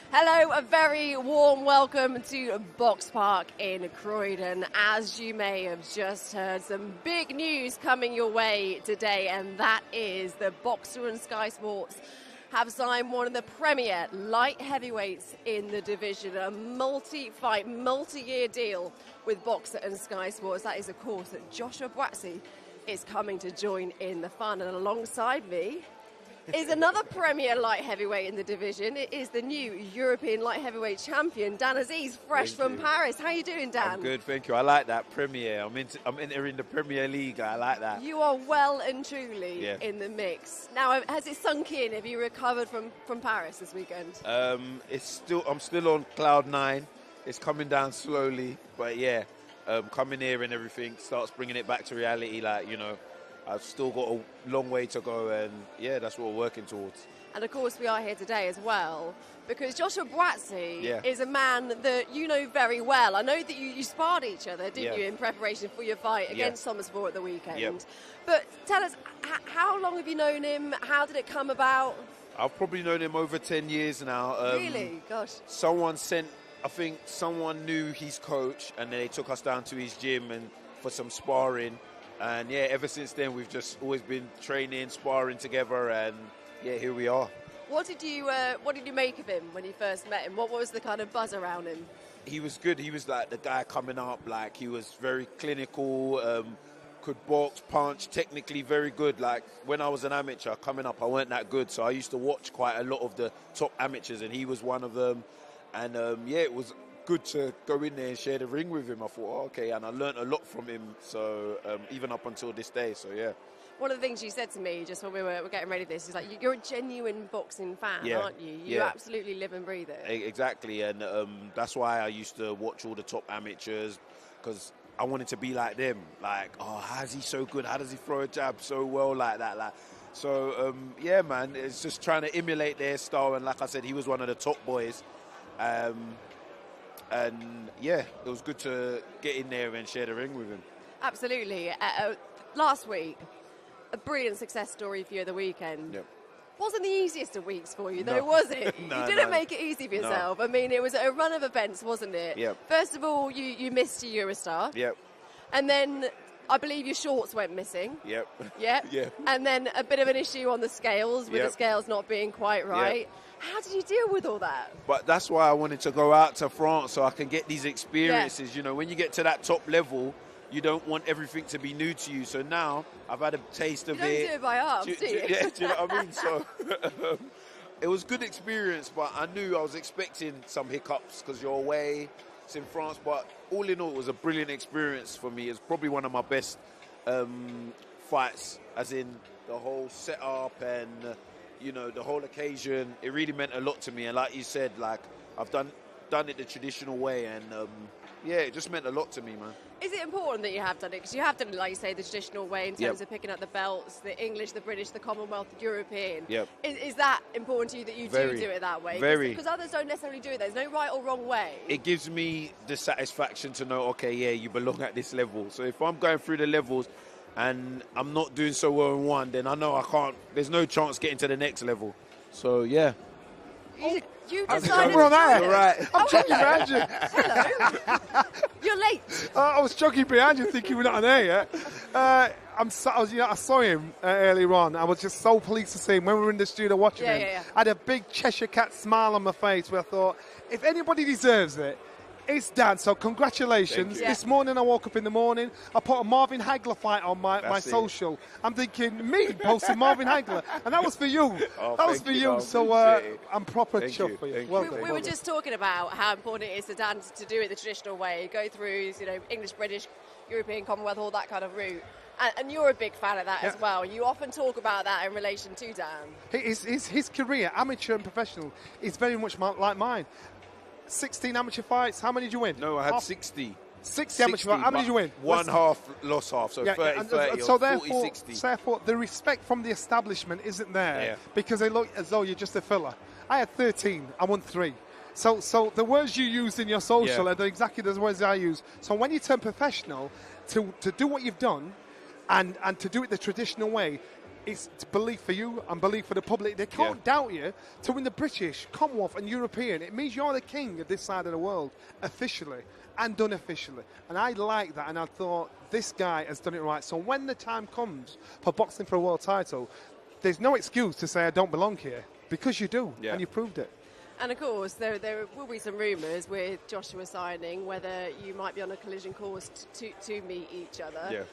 Hello, a very warm welcome to BOXPARK in Croydon. As you may have just heard, some big news coming your way today, and that is the BOXXER and Sky Sports have signed one of the premier light heavyweights in the division, a multi-fight, multi-year deal with BOXXER and Sky Sports. That is, of course, that Joshua Buatsi is coming to join in the fun, and alongside me is another premier light heavyweight in the division. It is the new European light heavyweight champion, Dan Aziz, fresh from Paris. How are you doing, Dan? I'm good, thank you. I like that, Premier. I'm entering the Premier League. I like that. You are well and truly in the mix. Now, has it sunk in? Have you recovered from Paris this weekend? I'm still on cloud 9. It's coming down slowly, but yeah, coming here and everything starts bringing it back to reality. Like, you know, I've still got a long way to go, and yeah, that's what we're working towards. And of course, we are here today as well because Joshua Buatsi is a man that you know very well. I know that you sparred each other, didn't you, in preparation for your fight against Thomas Moore at the weekend. But tell us, how long have you known him? How did it come about? I've probably known him over 10 years now. Really? Gosh. I think someone knew his coach, and they took us down to his gym and for some sparring. And yeah, ever since then, we've just always been training, sparring together, and yeah, here we are. What did you make of him when you first met him? What was the kind of buzz around him? He was good. He was like the guy coming up. Like, he was very clinical, could box, punch, technically very good. Like, when I was an amateur coming up, I weren't that good, so I used to watch quite a lot of the top amateurs, and he was one of them. And yeah, it was good to go in there and share the ring with him. I thought, okay, and I learned a lot from him, so even up until this day, so yeah. One of the things you said to me just when we were getting ready for this is like, you're a genuine boxing fan, aren't you? You absolutely live and breathe it. Exactly, and that's why I used to watch all the top amateurs, because I wanted to be like them. Like, oh, how is he so good? How does he throw a jab so well like that? Like, so yeah, man, it's just trying to emulate their style, and like I said, he was one of the top boys. And yeah, it was good to get in there and share the ring with him. Absolutely. Last week, a brilliant success story for you at the weekend. Yep. Wasn't the easiest of weeks for you, though, was it? No, you didn't make it easy for yourself. I mean, it was a run of events, wasn't it? Yep. First of all, you missed your Eurostar. Yep. And then I believe your shorts went missing. Yep. Yep. Yeah. And then a bit of an issue on the scales, with the scales not being quite right. Yep. How did you deal with all that? But that's why I wanted to go out to France, so I can get these experiences. You know, when you get to that top level, you don't want everything to be new to you. So now I've had a taste of it. You don't do it by arms, do you? Yeah, do you know what I mean? So it was good experience, but I knew I was expecting some hiccups because you're away. It's in France, but all in all, it was a brilliant experience for me. It's probably one of my best fights, as in the whole setup and you know, the whole occasion. It really meant a lot to me, and like you said, like, I've done it the traditional way, and yeah, it just meant a lot to me, man. Is it important that you have done it? Because you have done it, like you say, the traditional way in terms of picking up the belts, the English, the British, the Commonwealth, the European. Yep. Is that important to you, that you do it that way? Very. Because others don't necessarily do it. There's no right or wrong way. It gives me the satisfaction to know, okay, yeah, you belong at this level. So if I'm going through the levels and I'm not doing so well in one, then I know I can't, there's no chance getting to the next level. So, yeah. You decided we're on that. All right. I'm jogging behind you. Hello. You're late. I was jogging behind you thinking we're not on there yet. I saw him earlier on. I was just so pleased to see him when we were in the studio watching him. I had a big Cheshire Cat smile on my face where I thought, if anybody deserves it, it's Dan. So congratulations. This morning I woke up in the morning, I put a Marvin Hagler fight on my social. I'm thinking, me posting Marvin Hagler, and that was for you. That was for you. So I'm proper chuffed for you. We were just talking about how important it is to Dan to do it the traditional way, go through, you know, English, British, European, Commonwealth, all that kind of route. And you're a big fan of that as well. You often talk about that in relation to Dan. His career, amateur and professional, is very much like mine. 16 amateur fights. How many did you win? No, I had 60. 60 amateur fights. How many did you win? One half, lost half. So 30, so 40, 60. Therefore, the respect from the establishment isn't there because they look as though you're just a filler. I had 13. I won 3. So the words you used in your social are exactly the words I use. So when you turn professional, to do what you've done and to do it the traditional way, it's belief for you and belief for the public. They can't doubt you. To win the British, Commonwealth and European, it means you're the king of this side of the world, officially and unofficially. And I like that, and I thought, this guy has done it right. So when the time comes for boxing for a world title, there's no excuse to say I don't belong here, because you do, and you proved it. And of course, there will be some rumours with Joshua signing, whether you might be on a collision course to meet each other. Yeah.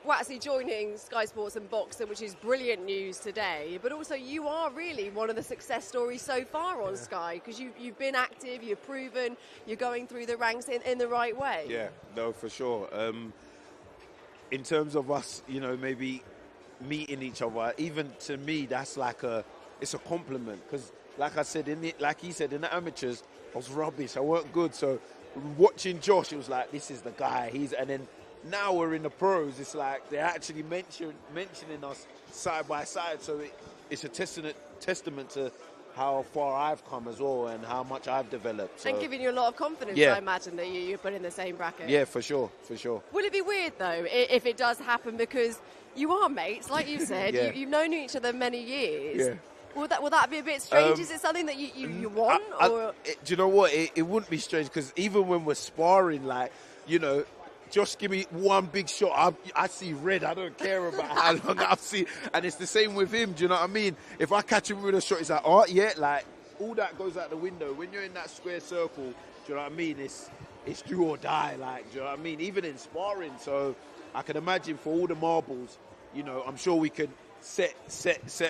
Buatsi joining Sky Sports and BOXXER, which is brilliant news today, but also you are really one of the success stories so far on Sky, because you've been active, you've proven, you're going through the ranks in the right way. Yeah, no, for sure. In terms of us, you know, maybe meeting each other, even to me, that's like it's a compliment, because like I said, like he said, in the amateurs, I was rubbish, I weren't good, so watching Josh, it was like, this is the guy, and then now we're in the pros, it's like they're actually mentioning us side by side, so it's a testament to how far I've come as well and how much I've developed. So. And giving you a lot of confidence, I imagine, that you put in the same bracket. Yeah, for sure, for sure. Will it be weird, though, if it does happen, because you are mates, like you said, you've known each other many years. Yeah. Will that be a bit strange? Is it something that you want? Do you know what? It wouldn't be strange, because even when we're sparring, like, you know, just give me one big shot, I see red. I don't care about how long I've seen. And it's the same with him. Do you know what I mean? If I catch him with a shot, he's like, oh, yeah, like, all that goes out the window. When you're in that square circle, do you know what I mean? It's do or die, like, do you know what I mean? Even in sparring. So I can imagine for all the marbles, you know, I'm sure we could set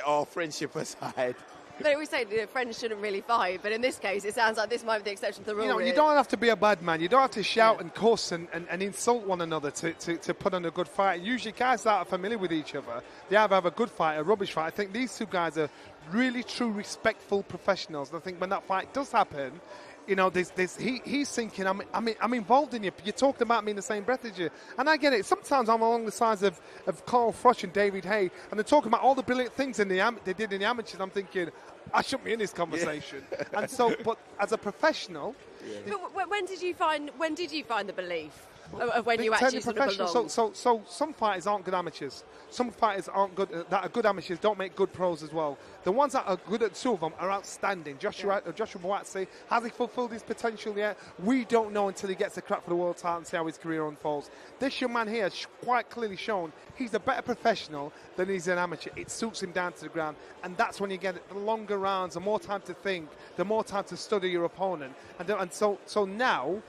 our friendship aside. They always say that friends shouldn't really fight, but in this case, it sounds like this might be the exception to the rule. You know, you don't have to be a bad man. You don't have to shout and cuss and insult one another to put on a good fight. Usually, guys that are familiar with each other, they either have a good fight, a rubbish fight. I think these two guys are really true, respectful professionals. And I think when that fight does happen, you know, he's thinking, I'm involved in you. You talked about me in the same breath as you. And I get it. Sometimes I'm along the sides of Carl Frosch and David Hay, and they're talking about all the brilliant things they did in the amateurs. I'm thinking, I shouldn't be in this conversation. Yeah. And so, but as a professional... Yeah. But when did you find the belief of when you actually sort of belong? So some fighters aren't good amateurs. Some fighters aren't good, that are good amateurs don't make good pros as well. The ones that are good at two of them are outstanding. Joshua Buatsi, has he fulfilled his potential yet? We don't know until he gets a crack for the world title and see how his career unfolds. This young man here has quite clearly shown he's a better professional than he's an amateur. It suits him down to the ground, and that's when you get it. The longer rounds, the more time to think, the more time to study your opponent. And so now,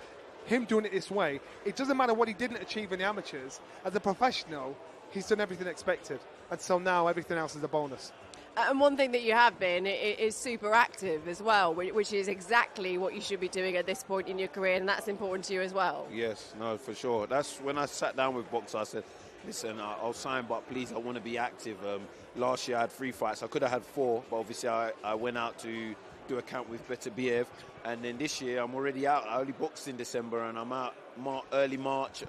him doing it this way, it doesn't matter what he didn't achieve in the amateurs. As a professional, he's done everything expected. And so now everything else is a bonus. And one thing that you have been is super active as well, which is exactly what you should be doing at this point in your career, and that's important to you as well. Yes, no, for sure. That's when I sat down with BOXXER, I said, listen, I'll sign, but please, I want to be active. Last year I had 3 fights. I could have had 4, but obviously I went out to do a camp with Better BF. And then this year I'm already out. I only boxed in December, and I'm out early March.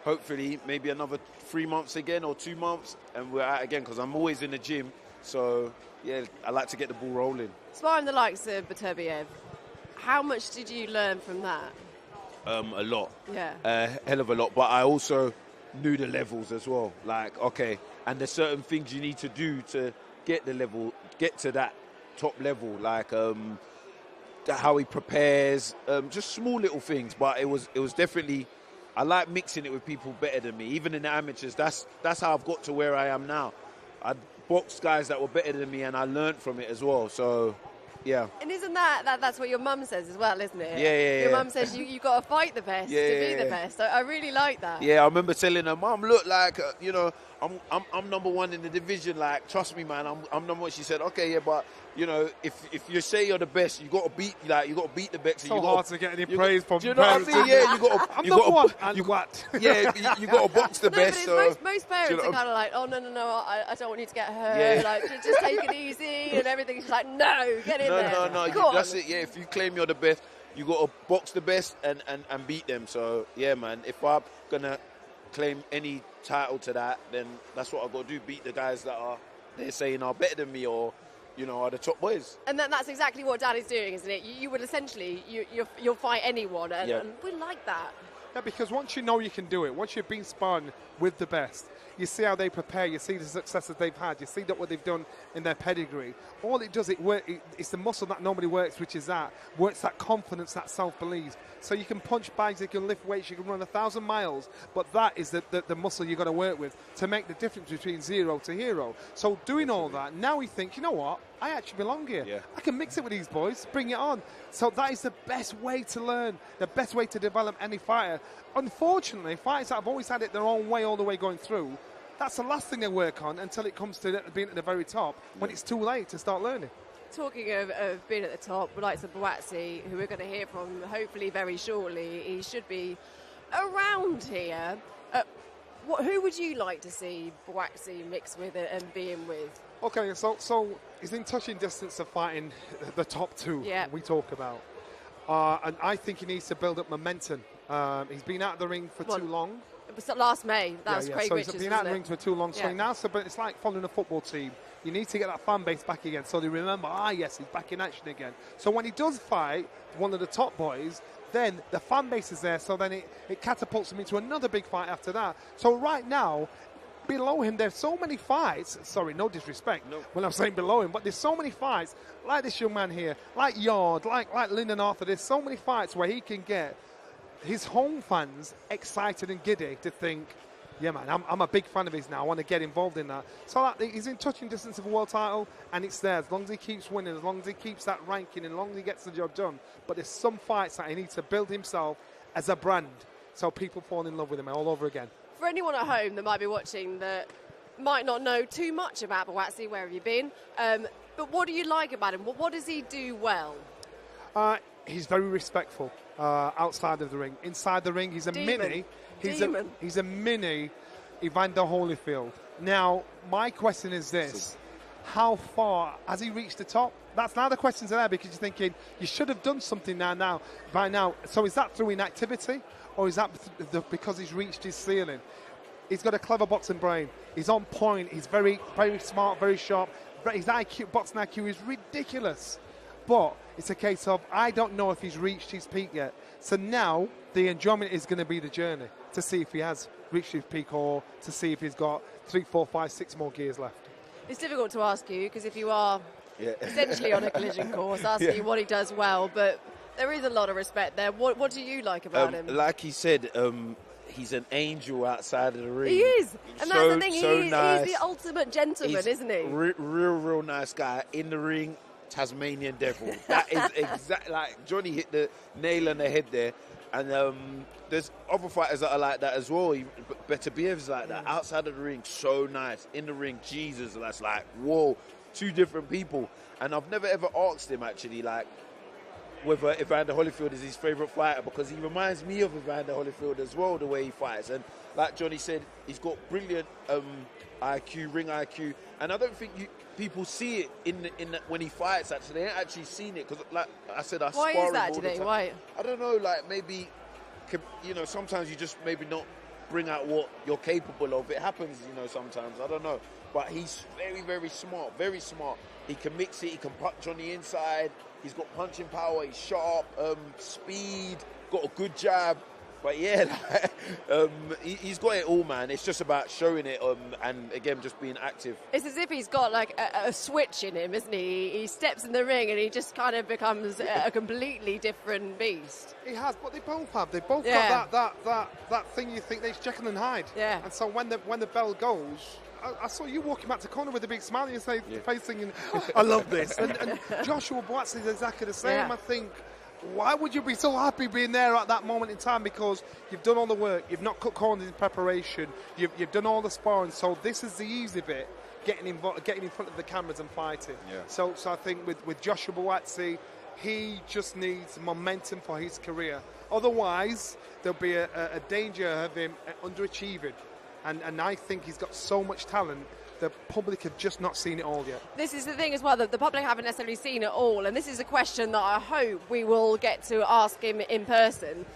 Hopefully maybe another 3 months again or 2 months, and we're out again, because I'm always in the gym. So, yeah, I like to get the ball rolling. Sparring the likes of Beterbiev, how much did you learn from that? A lot. Yeah. Hell of a lot. But I also knew the levels as well. Like, okay, and there's certain things you need to do to get to that top level. Like how he prepares, just small little things. But it was definitely, I like mixing it with people better than me. Even in the amateurs, that's how I've got to where I am now. I boxed guys that were better than me, and I learned from it as well. So, yeah. And isn't that's what your mum says as well, isn't it? Yeah. Your mum says you got to fight the best to be the best. So I really like that. Yeah, I remember telling her, Mum, look, like, you know, I'm number 1 in the division. Like, trust me, man, I'm number 1. She said, okay, yeah, but you know, if you say you're the best, you got to beat the best. So hard to get any praise from. Do you know what I mean? Yeah, you got to box the best. So, most parents are kind of like, oh no, I don't want you to get hurt. Yeah. Like, just take it easy and everything. She's like, no, get in there. No, that's it. Yeah, if you claim you're the best, you got to box the best and beat them. So yeah, man, if I'm gonna claim any title to that, then that's what I've got to do. Beat the guys that they're saying are better than me, or you know, are the top boys. And that's exactly what Dad is doing, isn't it? You would essentially, you'll fight anyone, and we like that. Yeah, because once you know you can do it, once you've been sparring with the best, you see how they prepare, you see the successes they've had, you see what they've done in their pedigree. All it does, it's the muscle that nobody works, which is that confidence, that self-belief. So you can punch bags, you can lift weights, you can run 1,000 miles, but that is the muscle you've got to work with to make the difference between zero to hero. So doing all that, now we think, you know what, I actually belong here. Yeah. I can mix it with these boys, bring it on. So that is the best way to learn, the best way to develop any fighter. Unfortunately, fighters that have always had it their own way all the way going through, that's the last thing they work on until it comes to being at the very top, when it's too late to start learning. Talking of being at the top, the likes of Buatsi, who we're going to hear from hopefully very shortly, he should be around here. Who would you like to see Buatsi mix with and be in with? Okay, so he's in touching distance of fighting the top two we talk about. And I think he needs to build up momentum. He's been out of the ring for too long. It was last May. That was Craig Richards. So he's been out of the ring for too long. So now, but it's like following a football team. You need to get that fan base back again so they remember, yes, he's back in action again. So when he does fight one of the top boys, then the fan base is there, so then it catapults him into another big fight after that. So right now, below him, there's so many fights. Sorry, no disrespect when I'm saying below him, but there's so many fights, like this young man here, like Yard, like Lyndon Arthur. There's so many fights where he can get his home fans excited and giddy to think, yeah, man, I'm a big fan of his now. I want to get involved in that. So he's in touching distance of a world title, and it's there. As long as he keeps winning, as long as he keeps that ranking, and as long as he gets the job done. But there's some fights that he needs to build himself as a brand so people fall in love with him all over again. For anyone at home that might be watching that might not know too much about Buatsi, where have you been? But what do you like about him? What does he do well? He's very respectful outside of the ring. Inside the ring, he's a mini. He's a mini Evander Holyfield. Now, my question is this. How far has he reached the top? That's now the questions are there, because you're thinking you should have done something by now. So is that through inactivity, or is that because he's reached his ceiling? He's got a clever boxing brain. He's on point. He's very, very smart, very sharp. His IQ, boxing IQ is ridiculous. But it's a case of, I don't know if he's reached his peak yet. So now the enjoyment is going to be the journey to see if he has reached his peak, or to see if he's got 3, 4, 5, 6 more gears left. It's difficult to ask you, because if you are essentially on a collision course, asking you what he does well, but there is a lot of respect there. What do you like about him? Like he said, he's an angel outside of the ring. He is. And that's the thing. Nice. He's the ultimate gentleman, isn't he? Real nice guy. In the ring, Tasmanian devil. That is exactly like Johnny hit the nail on the head there. And there's other fighters that are like that as well. Better Biev's like that. Outside of the ring, so nice. In the ring, Jesus, that's like, whoa, two different people. And I've never ever asked him actually, like, whether Evander Holyfield is his favourite fighter, because he reminds me of Evander Holyfield as well, the way he fights. And like Johnny said, he's got brilliant IQ, ring IQ. And I don't think people see it in when he fights, actually. They ain't actually seen it, because like I said, I spar him all the time. Why is that, do you think? Why? I don't know, like maybe, sometimes you just maybe not bring out what you're capable of. It happens, sometimes. I don't know. But he's very, very smart, very smart. He can mix it, he can punch on the inside. He's got punching power, he's sharp, speed, got a good jab. But yeah, he's got it all, man. It's just about showing it and, again, just being active. It's as if he's got, like, a switch in him, isn't he? He steps in the ring and he just kind of becomes a completely different beast. He has, but they both have. They both got that thing you think they're Jekyll and Hyde. Yeah. And so when the bell goes, I saw you walking back to corner with a big smile on your face thinking, I love this. And Joshua Buatsi is exactly the same. Yeah. I think, why would you be so happy being there at that moment in time? Because you've done all the work, you've not cut corners in preparation, you've done all the sparring. So this is the easy bit, getting in front of the cameras and fighting. Yeah. So I think with Joshua Buatsi, he just needs momentum for his career. Otherwise, there'll be a danger of him underachieving. And I think he's got so much talent, the public have just not seen it all yet. This is the thing as well, that the public haven't necessarily seen it all, and this is a question that I hope we will get to ask him in person.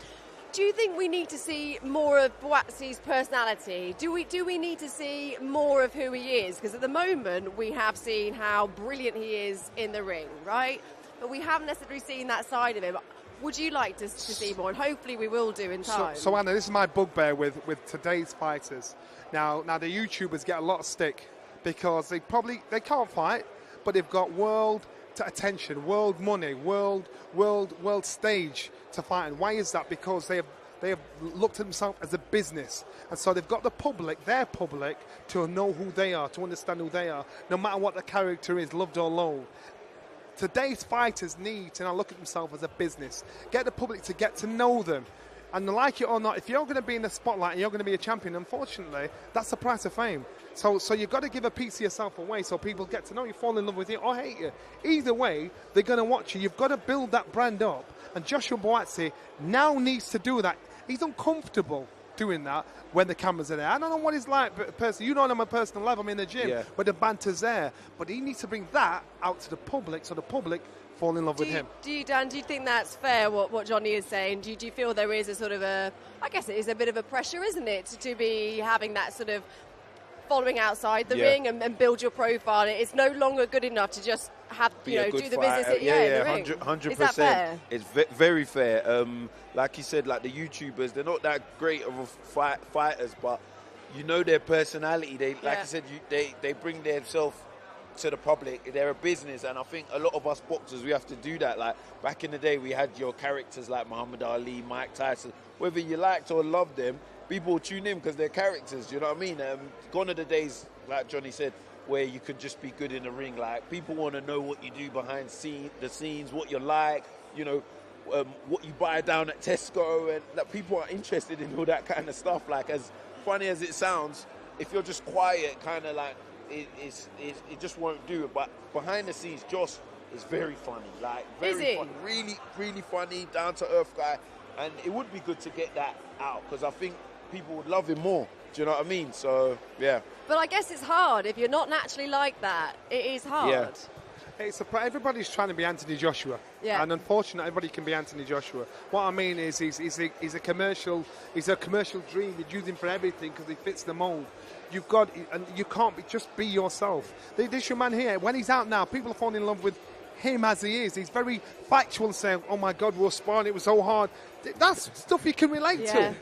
Do you think we need to see more of Buatsi's personality? Do we need to see more of who he is? Because at the moment we have seen how brilliant he is in the ring, right? But we haven't necessarily seen that side of him. would you like to see more? And hopefully we will do in time. So Anna, this is my bugbear with today's fighters. Now the YouTubers get a lot of stick because they can't fight, but they've got world attention, world money, world stage to fight. And why is that? Because they have looked at themselves as a business, and so they've got their public to know who they are, to understand who they are, no matter what the character is, loved or loathed. Today's fighters need to now look at themselves as a business, get the public to get to know them. And like it or not, if you're going to be in the spotlight and you're going to be a champion, unfortunately, that's the price of fame. So you've got to give a piece of yourself away so people get to know you, fall in love with you, or hate you. Either way, they're going to watch you. You've got to build that brand up. And Joshua Buatsi now needs to do that. He's uncomfortable doing that when the cameras are there. I don't know what he's like, but personally, you know him on a personal level. I'm in the gym, where the banter's there. But he needs to bring that out to the public so the public fall in love with him. Dan, do you think that's fair, what Johnny is saying? Do you feel there is a sort of I guess it is a bit of a pressure, isn't it, to be having that sort of following outside the ring and build your profile? It's no longer good enough to just have, do the business in the ring. 100%. Is that fair? It's very fair. Like you said, like the YouTubers, they're not that great of a fighters, but you know their personality. They, like I said, they bring themselves to the public. They're a business, and I think a lot of us boxers, we have to do that. Like back in the day, we had your characters like Muhammad Ali, Mike Tyson. Whether you liked or loved them, people will tune in because they're characters. You know what I mean? Gone are the days, like Johnny said, where you could just be good in the ring. Like people want to know what you do behind the scenes, what you're like. What you buy down at Tesco, and like, people are interested in all that kind of stuff. Like, as funny as it sounds, if you're just quiet, kind of like it just won't do it. But behind the scenes, Josh is very funny, like very funny, really funny, down to earth guy, and it would be good to get that out because I think people would love him more. Do you know what I mean? So yeah. But I guess it's hard if you're not naturally like that. It is hard. Yeah. Everybody's trying to be Anthony Joshua, and unfortunately, everybody can be Anthony Joshua. What I mean is, he's a commercial dream. You use him for everything because he fits the mold. You've got, and you can't just be yourself. This your man here. When he's out now, people are falling in love with him as he is. He's very factual, saying, "Oh my God, we were sparring. It was so hard." That's stuff you can relate to.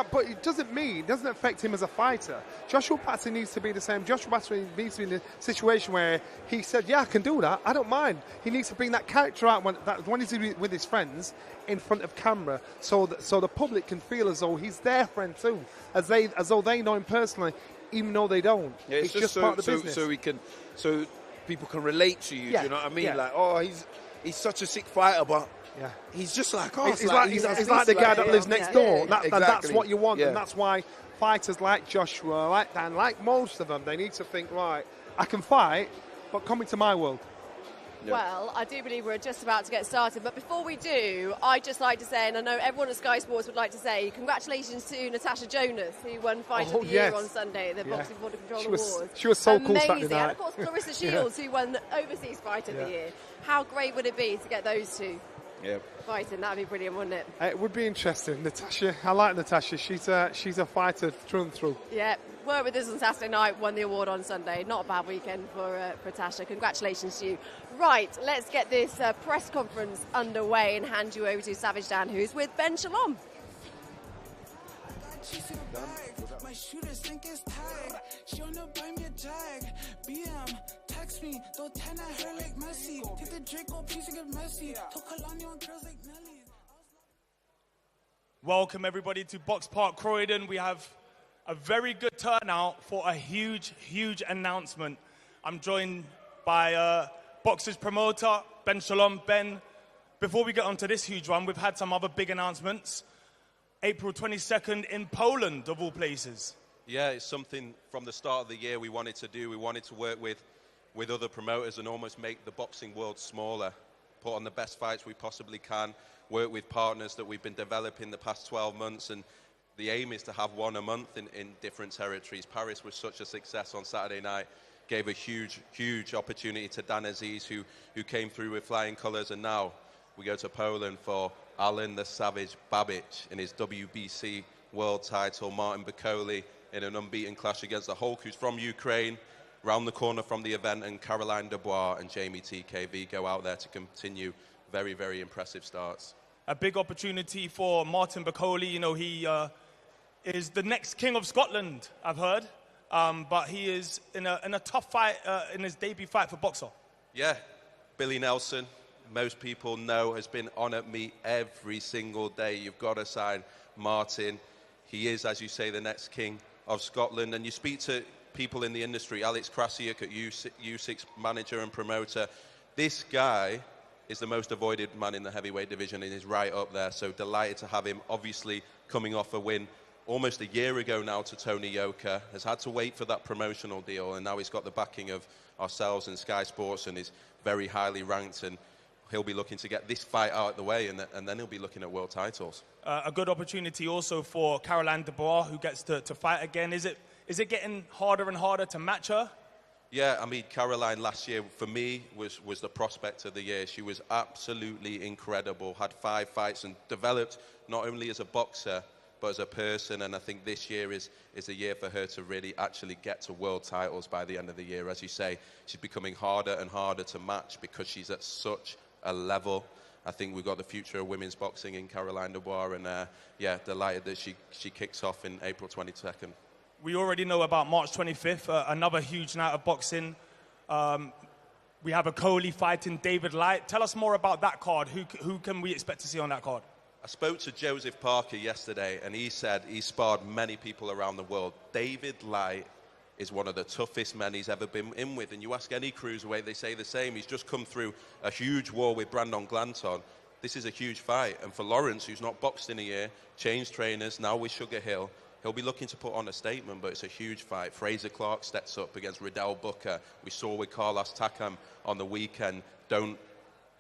But it doesn't affect him as a fighter. Joshua Buatsi needs to be the same. Joshua Buatsi needs to be in a situation where he said, "Yeah, I can do that. I don't mind." He needs to bring that character out when he's with his friends in front of camera, so the public can feel as though he's their friend too, as though they know him personally, even though they don't. Yeah, it's just part of the business. So people can relate to you. Do you know what I mean? Yeah. Like, oh, he's such a sick fighter, but. Yeah, he's just like us. He's like the guy that lives next door. That's what you want, and that's why fighters like Joshua, like Dan, like most of them, they need to think, right, I can fight, but come into my world. Yeah. Well, I do believe we're just about to get started, but before we do, I'd just like to say, and I know everyone at Sky Sports would like to say, congratulations to Natasha Jonas, who won Fight of the Year on Sunday at the Boxing Border Control Awards. She was so cool Saturday night. And of course, Clarissa Shields, who won the Overseas Fight of the Year. How great would it be to get those two? Yeah, fighting, that'd be brilliant, wouldn't it? It would be interesting. Natasha, I like Natasha. She's a fighter through and through. Yeah, worked with us on Saturday night, won the award on Sunday. Not a bad weekend for Tasha. Congratulations to you. Right, let's get this press conference underway and hand you over to Savage Dan, who's with Ben Shalom. My shooters think it's tight. She wanna buy me a jag. BM, text me, don't turn at her like Messi. Take the Draco piece and get messy. Talk Kalani on girls like Nelly. Welcome everybody to BOXPARK Croydon. We have a very good turnout for a huge announcement. I'm joined by BOXXER's promoter, Ben Shalom. Ben, before we get on to this huge one, we've had some other big announcements. April 22nd in Poland, of all places. Yeah, it's something from the start of the year we wanted to do. We wanted to work with other promoters and almost make the boxing world smaller, put on the best fights we possibly can, work with partners that we've been developing the past 12 months, and the aim is to have one a month in different territories. Paris was such a success on Saturday night, gave a huge opportunity to Dan Aziz, who came through with flying colours, and now we go to Poland for Alan the Savage Babic in his WBC world title, Martin Bakole in an unbeaten clash against the Hulk, who's from Ukraine, round the corner from the event, and Caroline Dubois and Jamie TKV go out there to continue very impressive starts. a big opportunity for Martin Bacoli. You know, he is the next King of Scotland, I've heard. But he is in a tough fight in his debut fight for BOXXER. Yeah, Billy Nelson, most people know, has been on at me every single day. You've got to sign Martin. He is, as you say, the next King of Scotland. And you speak to people in the industry, Alex Krasiuk at U6 manager and promoter. This guy is the most avoided man in the heavyweight division and is right up there. So delighted to have him, obviously coming off a win almost a year ago now to Tony Yoka, has had to wait for that promotional deal, and now he's got the backing of ourselves and Sky Sports and is very highly ranked, and he'll be looking to get this fight out of the way, and then he'll be looking at world titles. A good opportunity also for Caroline Dubois, who gets to fight again. Is it getting harder and harder to match her? Yeah, I mean, Caroline last year, for me, was the prospect of the year. She was absolutely incredible, had 5 fights and developed not only as a boxer, but as a person, and I think this year is a year for her to really actually get to world titles by the end of the year. As you say, she's becoming harder and harder to match because she's at such a level. I think we've got the future of women's boxing in Caroline Dubois, and yeah, delighted that she kicks off in April 22nd. We already know about March 25th, another huge night of boxing. We have a Coley fighting David Light. Tell us more about that card. Who can we expect to see on that card? I spoke to Joseph Parker yesterday, and he said he sparred many people around the world. David Light is one of the toughest men he's ever been in with, and you ask any cruiserweight, they say the same. He's just come through a huge war with Brandon Glanton. This is a huge fight, and for Lawrence, who's not boxed in a year, changed trainers, now with Sugar Hill, he'll be looking to put on a statement, but it's a huge fight. Fraser Clark steps up against Riddell Booker. We saw with Carlos Takam on the weekend. Don't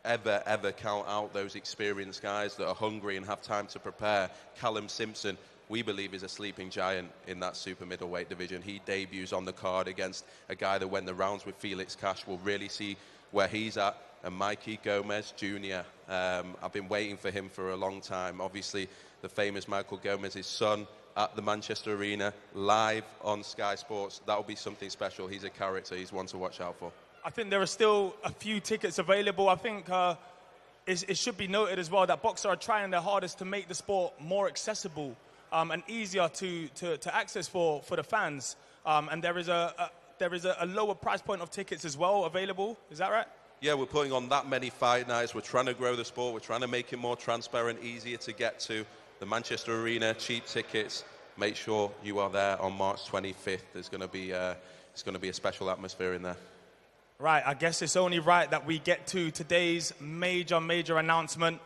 ever count out those experienced guys that are hungry and have time to prepare. Callum Simpson, we believe, is a sleeping giant in that super middleweight division. He debuts on the card against a guy that went the rounds with Felix Cash. We'll really see where he's at. And Mikey Gomez Jr., I've been waiting for him for a long time. Obviously, the famous Michael Gomez's son at the Manchester Arena, live on Sky Sports. That'll be something special. He's a character. He's one to watch out for. I think there are still a few tickets available. I think it should be noted as well that BOXXER are trying their hardest to make the sport more accessible and easier to access for the fans. And there is a lower price point of tickets as well available. Is that right? Yeah, we're putting on that many fight nights. We're trying to grow the sport. We're trying to make it more transparent, easier to get to. The Manchester Arena, cheap tickets. Make sure you are there on March 25th. There's going to be a special atmosphere in there. Right, I guess it's only right that we get to today's major announcement.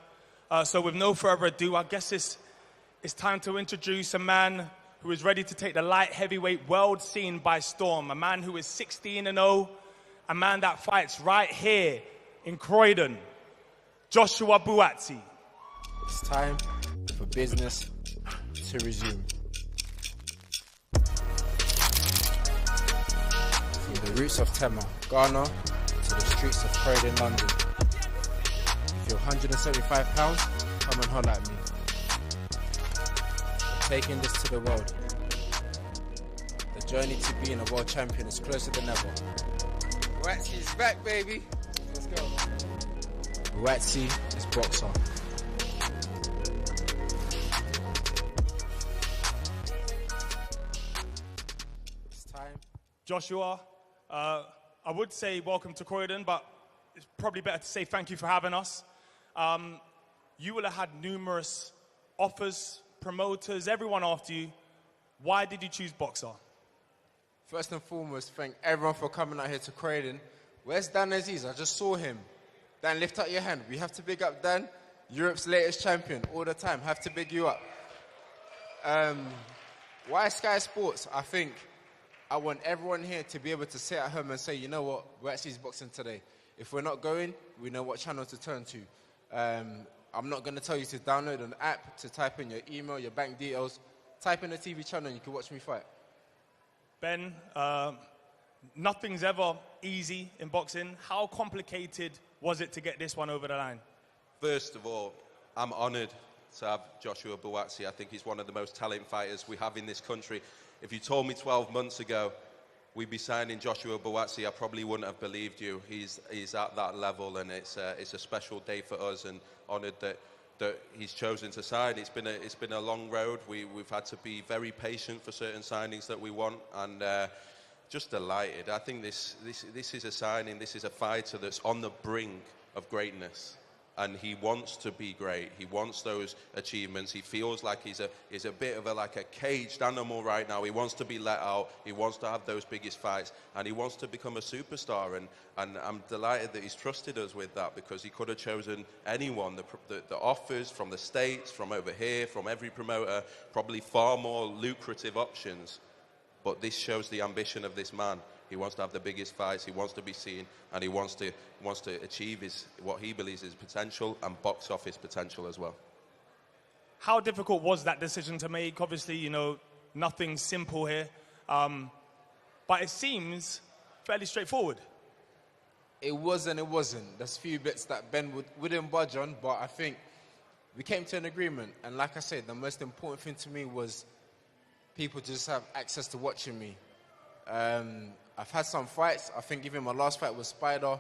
So with no further ado, I guess it's time to introduce a man who is ready to take the light heavyweight world scene by storm. A man who is 16-0, a man that fights right here in Croydon. Joshua Buatsi. It's time for business to resume. From the roots of Tema, Ghana, to the streets of Croydon, London. If you're £175, come and holler at me. I'm taking this to the world. The journey to being a world champion is closer than ever. Buatsi's back, baby. Let's go. Buatsi is BOXXER. It's time. Joshua, I would say welcome to Croydon, but it's probably better to say thank you for having us. You will have had numerous offers, promoters, everyone after you. Why did you choose BOXXER? First and foremost, thank everyone for coming out here to Croydon. Where's Dan Aziz? I just saw him. Dan, lift up your hand. We have to big up Dan, Europe's latest champion, all the time. Have to big you up. Why Sky Sports? I think I want everyone here to be able to sit at home and say, you know what, we're actually boxing today. If we're not going, we know what channel to turn to. I'm not going to tell you to download an app, to type in your email, your bank details. Type in a TV channel and you can watch me fight. Ben, nothing's ever easy in boxing. How complicated was it to get this one over the line? First of all, I'm honoured to have Joshua Buatsi. I think he's one of the most talented fighters we have in this country. If you told me 12 months ago we'd be signing Joshua Buatsi, I probably wouldn't have believed you. He's at that level, and it's a special day for us, and honoured that that he's chosen to sign. It's been a long road. We've had to be very patient for certain signings that we want, and just delighted. I think this is a signing. This is a fighter that's on the brink of greatness, and he wants to be great. He wants those achievements. He feels like he's a bit of a caged animal right now. He wants to be let out. He wants to have those biggest fights, and he wants to become a superstar. And I'm delighted that he's trusted us with that, because he could have chosen anyone. The offers from the States, from over here, from every promoter, probably far more lucrative options. But this shows the ambition of this man. He wants to have the biggest fights, he wants to be seen, and he wants to achieve what he believes is potential and box office potential as well. How difficult was that decision to make? Obviously, you know, nothing simple here. But it seems fairly straightforward. It was and it wasn't. There's a few bits that Ben wouldn't budge on, but I think we came to an agreement. And like I said, the most important thing to me was people just have access to watching me. I've had some fights. I think even my last fight was Spider.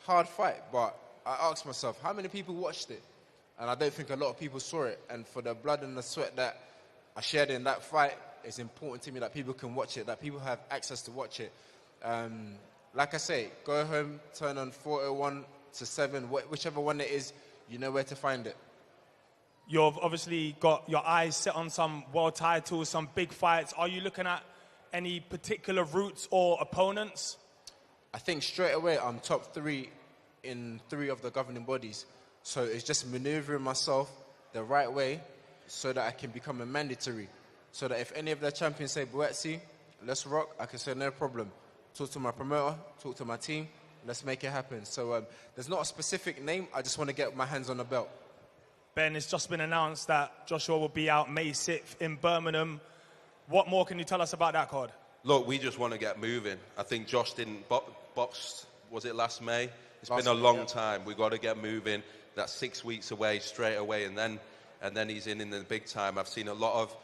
Hard fight, but I asked myself, how many people watched it? And I don't think a lot of people saw it. And for the blood and the sweat that I shared in that fight, it's important to me that people can watch it, that people have access to watch it. Like I say, go home, turn on 401 to 7, whichever one it is, you know where to find it. You've obviously got your eyes set on some world titles, some big fights. Are you looking at any particular routes or opponents? I think straight away I'm top 3 in 3 of the governing bodies. So it's just maneuvering myself the right way so that I can become a mandatory. So that if any of the champions say, Buatsi, let's rock, I can say no problem. Talk to my promoter, talk to my team, let's make it happen. So there's not a specific name, I just want to get my hands on the belt. Ben, it's just been announced that Joshua will be out May 6th in Birmingham. What more can you tell us about that card? Look, we just want to get moving. I think Josh didn't box, was it last May? It's been a long time. We've got to get moving. That's 6 weeks away, straight away, and then he's in the big time. I've seen a lot of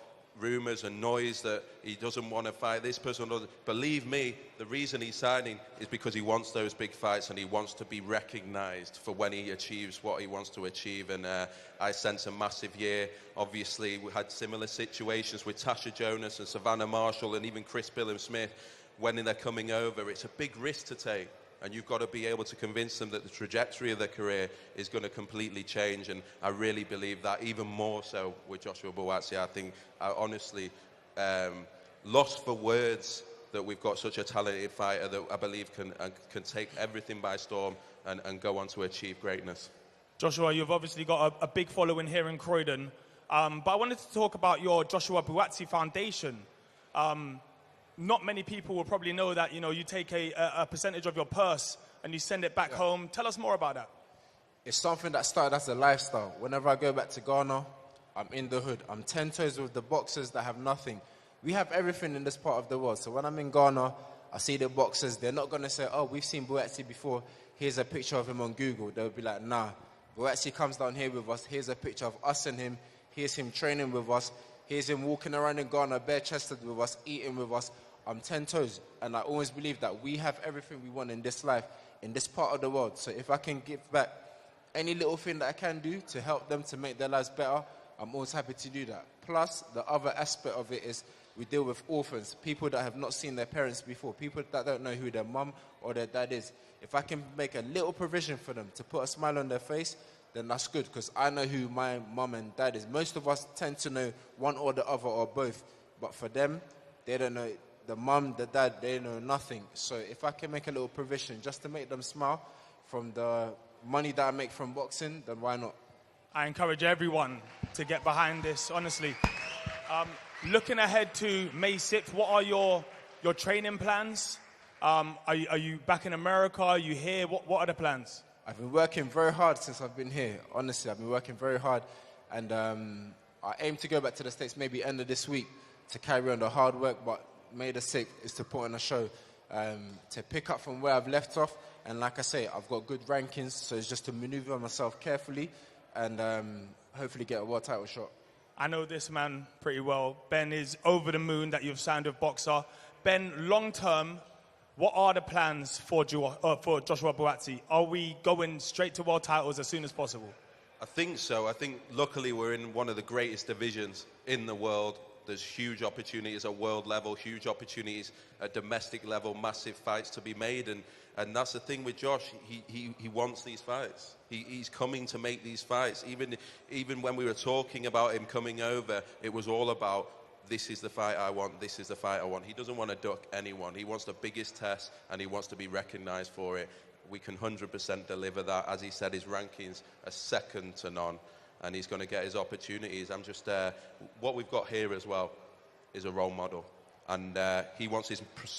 rumours and noise that he doesn't want to fight this person. Believe me, the reason he's signing is because he wants those big fights and he wants to be recognised for when he achieves what he wants to achieve. And I sense a massive year. Obviously, we had similar situations with Tasha Jonas and Savannah Marshall and even Chris Billham-Smith. When they're coming over, it's a big risk to take. And you've got to be able to convince them that the trajectory of their career is going to completely change. And I really believe that, even more so with Joshua Buatsi. I think I honestly lost for words that we've got such a talented fighter that I believe can take everything by storm and go on to achieve greatness. Joshua, you've obviously got a big following here in Croydon. But I wanted to talk about your Joshua Buatsi Foundation. Not many people will probably know that, you know, you take a percentage of your purse and you send it back home. Tell us more about that. It's something that started as a lifestyle. Whenever I go back to Ghana, I'm in the hood. I'm 10 toes with the boxers that have nothing. We have everything in this part of the world. So when I'm in Ghana, I see the boxers. They're not going to say, oh, we've seen Buatsi before. Here's a picture of him on Google. They'll be like, nah, Buatsi comes down here with us. Here's a picture of us and him. Here's him training with us. Here's him walking around in Ghana, bare-chested with us, eating with us. I'm 10 toes, and I always believe that we have everything we want in this life, in this part of the world. So if I can give back any little thing that I can do to help them to make their lives better, I'm always happy to do that. Plus, the other aspect of it is we deal with orphans, people that have not seen their parents before, people that don't know who their mum or their dad is. If I can make a little provision for them to put a smile on their face, then that's good, because I know who my mum and dad is. Most of us tend to know one or the other or both, but for them, they don't know. The mum, the dad, they know nothing. So if I can make a little provision just to make them smile from the money that I make from boxing, then why not? I encourage everyone to get behind this, honestly. Looking ahead to May 6th, what are your training plans? Are you back in America? Are you here? What are the plans? I've been working very hard since I've been here. Honestly, I've been working very hard. And I aim to go back to the States maybe end of this week to carry on the hard work, but May the 6th is to put on a show, to pick up from where I've left off. And like I say, I've got good rankings, so it's just to maneuver myself carefully and hopefully get a world title shot. I know this man pretty well. Ben is over the moon that you've signed with BOXXER. Ben, long term, what are the plans for Joshua Buatsi? Are we going straight to world titles as soon as possible? I think so. I think luckily we're in one of the greatest divisions in the world. There's huge opportunities at world level, huge opportunities at domestic level, massive fights to be made. And that's the thing with Josh. He wants these fights. He's coming to make these fights. Even when we were talking about him coming over, it was all about, this is the fight I want, this is the fight I want. He doesn't want to duck anyone. He wants the biggest test, and he wants to be recognized for it. We can 100% deliver that. As he said, his rankings are second to none, and he's going to get his opportunities. I'm just what we've got here as well is a role model, and he wants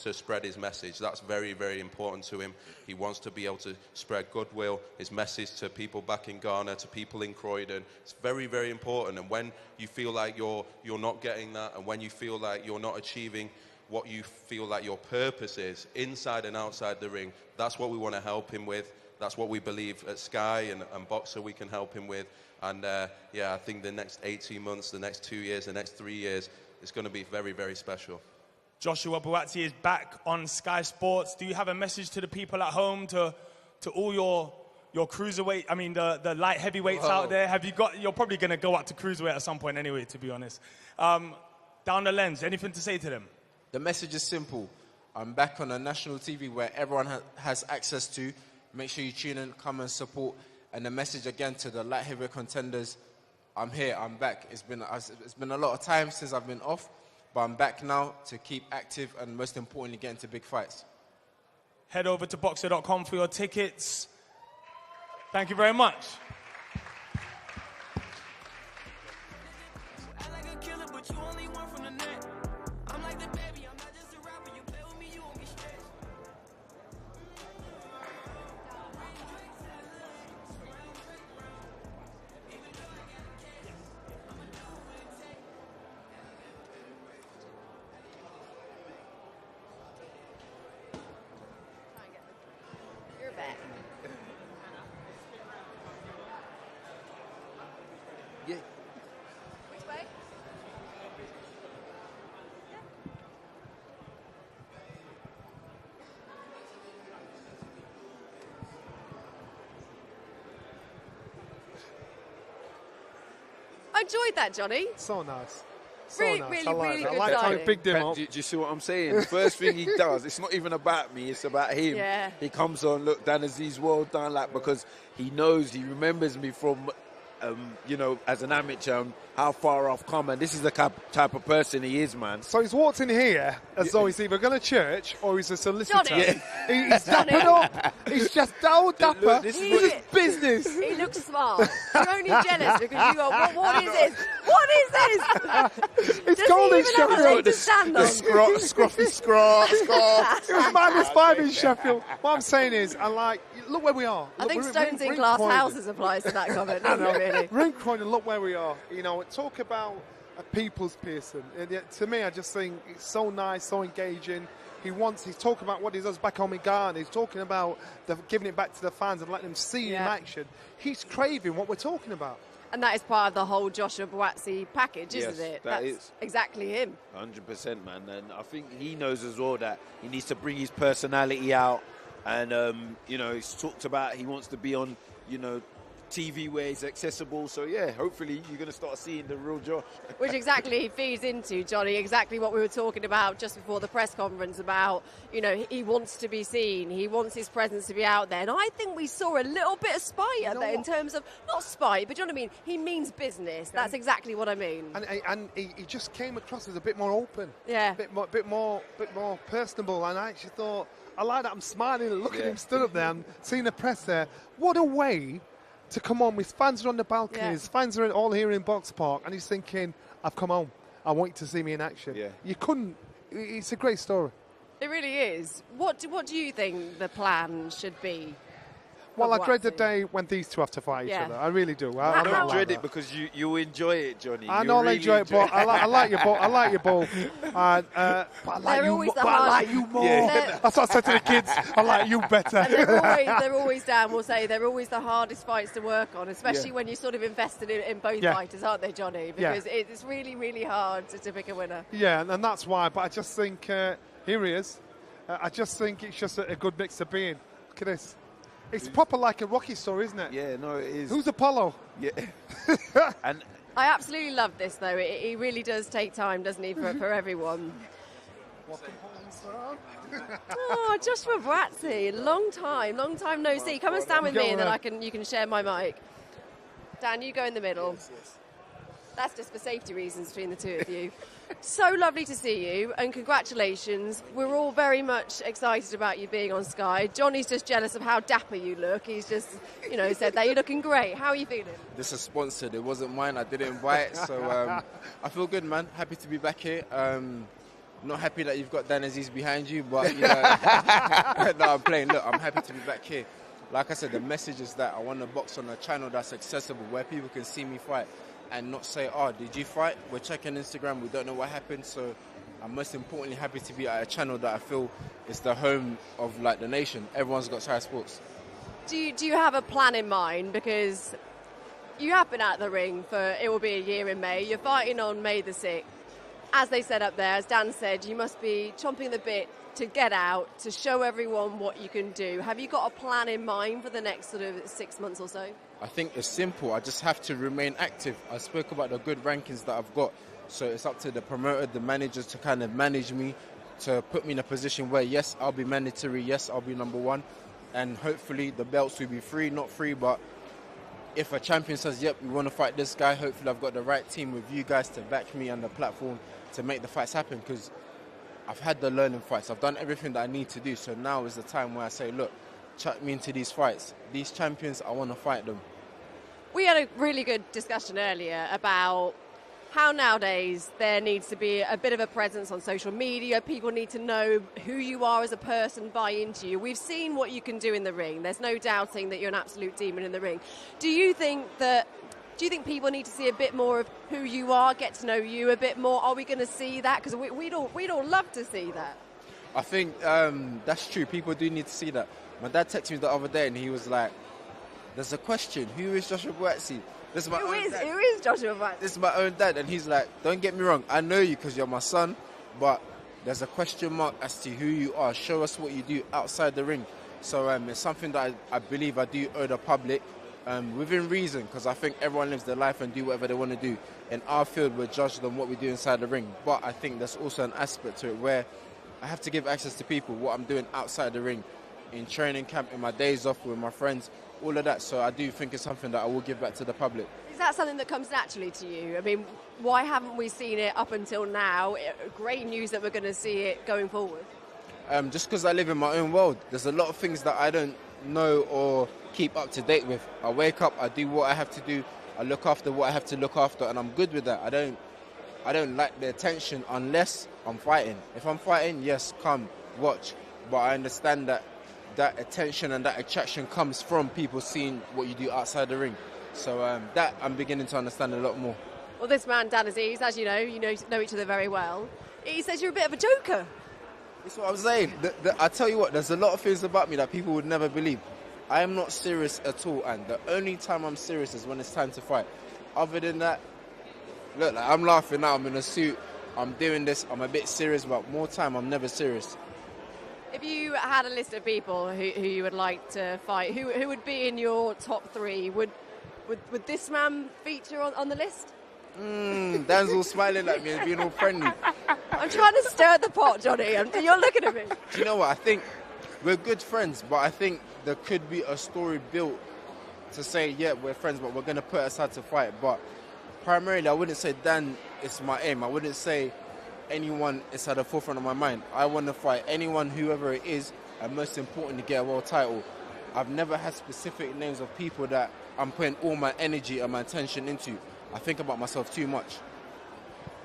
to spread his message. That's very, very important to him. He wants to be able to spread goodwill, his message to people back in Ghana, to people in Croydon. It's very, very important. And when you feel like you're not getting that, and when you feel like you're not achieving what you feel like your purpose is, inside and outside the ring, that's what we want to help him with. That's what we believe at Sky and BOXXER we can help him with. And yeah, I think the next 18 months, the next 2 years, the next 3 years, it's going to be very, very special. Joshua Buatsi is back on Sky Sports. Do you have a message to the people at home, to all your cruiserweight, I mean the light heavyweights out there? Have you got? You're probably going to go up to cruiserweight at some point anyway, to be honest. Down the lens, anything to say to them? The message is simple. I'm back on a national TV where everyone has access to. Make sure you tune in, come and support. And the message again to the light heavyweight contenders, I'm here, I'm back. It's been a lot of time since I've been off, but I'm back now to keep active and most importantly get into big fights. Head over to BOXXER.com for your tickets. Thank you very much. Yeah. Which way? I enjoyed that, Johnny. So nice. Really, nice. really, I like really that. good I like how timing. he bigged him up. Do you see what I'm saying? The first thing he does, it's not even about me, it's about him. Yeah. He comes on, look, Dan Aziz, well done, like, because he knows, he remembers me from, you know, as an amateur, how far I've come, and this is the type of person he is, man. So he's walked in here as though he's either going to church or he's a solicitor. Johnny. He's dappered up. He's just dull dapper. Look, This this is is his business. He looks smart. You're only jealous because you go, what is this? What is this? It's Does cold he in even have a Sheffield. leg to stand on? Scruffy scruff. It was -5 in Sheffield. What I'm saying is, look where we are. I Look, think we're stones in Ring glass Croydon. houses applies to that comment, doesn't it, really? Ring Croydon, look where we are. You know, talk about a people's person. And yet, to me, I just think it's so nice, so engaging. He's talking about what he does back home in Ghana. He's talking about giving it back to the fans and letting them see in action. He's craving what we're talking about. And that is part of the whole Joshua Buatsi package, isn't Yes, it? that That's is. exactly him. 100%, man. And I think he knows as well that he needs to bring his personality out. And, you know, he's talked about he wants to be on, you know, TV where he's accessible. So, yeah, hopefully you're going to start seeing the real Josh. Which exactly feeds into, Johnny, exactly what we were talking about just before the press conference about, you know, he wants to be seen. He wants his presence to be out there. And I think we saw a little bit of spite at that in terms of, not spite, but you know what I mean? He means business. That's exactly what I mean. And he just came across as a bit more open. Yeah. A bit more personable. And I actually thought, I like that. I'm smiling and looking at him stood up there and seeing the press there. What a way to come on. His fans are on the balconies. Fans are all here in BOXPARK, and he's thinking, I've come home. I want you to see me in action. Yeah. You couldn't. It's a great story. It really is. What do you think the plan should be? Well, I dread the Buatsi? day when these two have to fight each other. I really do. I I don't like dread that. it because you enjoy it, Johnny. I You know I really enjoy it, but I like you both. I like you both. But I like you. But I like you more. Yeah. That's what I said to the kids. I like you better. And they're always, Dan will say, they're always the hardest fights to work on, especially when you're sort of invested in both fighters, aren't they, Johnny? Because it's really, really hard to pick a winner. Yeah, and that's why. But I just think, here he is. I just think it's just a good mix of being. Look at this. It's proper like a Rocky story, isn't it? Yeah, no, it is. Who's Apollo? Yeah. And I absolutely love this, though. It really does take time, doesn't he, for everyone. Oh, Joshua Buatsi, long time no see. Come and stand with me, and then you can share my mic. Dan, you go in the middle. Yes. That's just for safety reasons between the two of you. So lovely to see you, and congratulations. We're all very much excited about you being on Sky. Johnny's just jealous of how dapper you look. He's just, said that you're looking great. How are you feeling? This is sponsored. It wasn't mine. I didn't invite. So I feel good, man. Happy to be back here. Not happy that you've got Dan Aziz behind you, but no, I'm playing. Look, I'm happy to be back here. Like I said, the message is that I want to box on a channel that's accessible, where people can see me fight and not say, oh, did you fight? We're checking Instagram, we don't know what happened. So I'm most importantly happy to be at a channel that I feel is the home of like the nation. Everyone's got Sky Sports. Do you have a plan in mind? Because you have been out the ring for, it will be a year in May. You're fighting on May the 6th. As they said up there, as Dan said, you must be chomping the bit to get out, to show everyone what you can do. Have you got a plan in mind for the next sort of 6 months or so? I think it's simple. I just have to remain active. I spoke about the good rankings that I've got. So it's up to the promoter, the managers to kind of manage me, to put me in a position where, yes, I'll be mandatory, yes, I'll be number one. And hopefully the belts will be free, not free, but if a champion says, yep, we want to fight this guy, hopefully I've got the right team with you guys to back me on the platform to make the fights happen, because I've had the learning fights. I've done everything that I need to do. So now is the time where I say, look, chuck me into these fights. These champions, I want to fight them. We had a really good discussion earlier about how nowadays there needs to be a bit of a presence on social media. People need to know who you are as a person, buy into you. We've seen what you can do in the ring. There's no doubting that you're an absolute demon in the ring. Do you think people need to see a bit more of who you are, get to know you a bit more? Are we going to see that? Because we'd all love to see that. I think that's true. People do need to see that. My dad texted me the other day and he was like, there's a question. Who is Joshua Buatsi? Who is Joshua Buatsi? This is my own dad. And he's like, don't get me wrong. I know you because you're my son. But there's a question mark as to who you are. Show us what you do outside the ring. So it's something that I believe I do owe the public. Within reason, because I think everyone lives their life and do whatever they want to do. In our field, we're judged on what we do inside the ring. But I think there's also an aspect to it where I have to give access to people, what I'm doing outside the ring, in training camp, in my days off with my friends, all of that. So I do think it's something that I will give back to the public. Is that something that comes naturally to you? I mean, why haven't we seen it up until now? Great news that we're going to see it going forward. Just because I live in my own world, there's a lot of things that I don't know or keep up to date with. I wake up, I do what I have to do, I look after what I have to look after, and I'm good with that. I don't like the attention unless I'm fighting. If I'm fighting, yes, come, watch. But I understand that attention and that attraction comes from people seeing what you do outside the ring. So that I'm beginning to understand a lot more. Well, this man, Dan Aziz, as you know each other very well. He says you're a bit of a joker. That's what I'm saying. I tell you what, there's a lot of things about me that people would never believe. I am not serious at all, and the only time I'm serious is when it's time to fight. Other than that, look, like, I'm laughing now, I'm in a suit, I'm doing this, I'm a bit serious, but more time, I'm never serious. If you had a list of people who you would like to fight, who would be in your top three? Would this man feature on the list? Dan's all smiling at me and being all friendly. I'm trying to stir the pot, Johnny. You're looking at me. Do you know what? I think we're good friends, but I think there could be a story built to say, yeah, we're friends, but we're going to put aside to fight. But primarily, I wouldn't say Dan is my aim. I wouldn't say anyone is at the forefront of my mind. I want to fight anyone, whoever it is, and most importantly, get a world title. I've never had specific names of people that I'm putting all my energy and my attention into. I think about myself too much.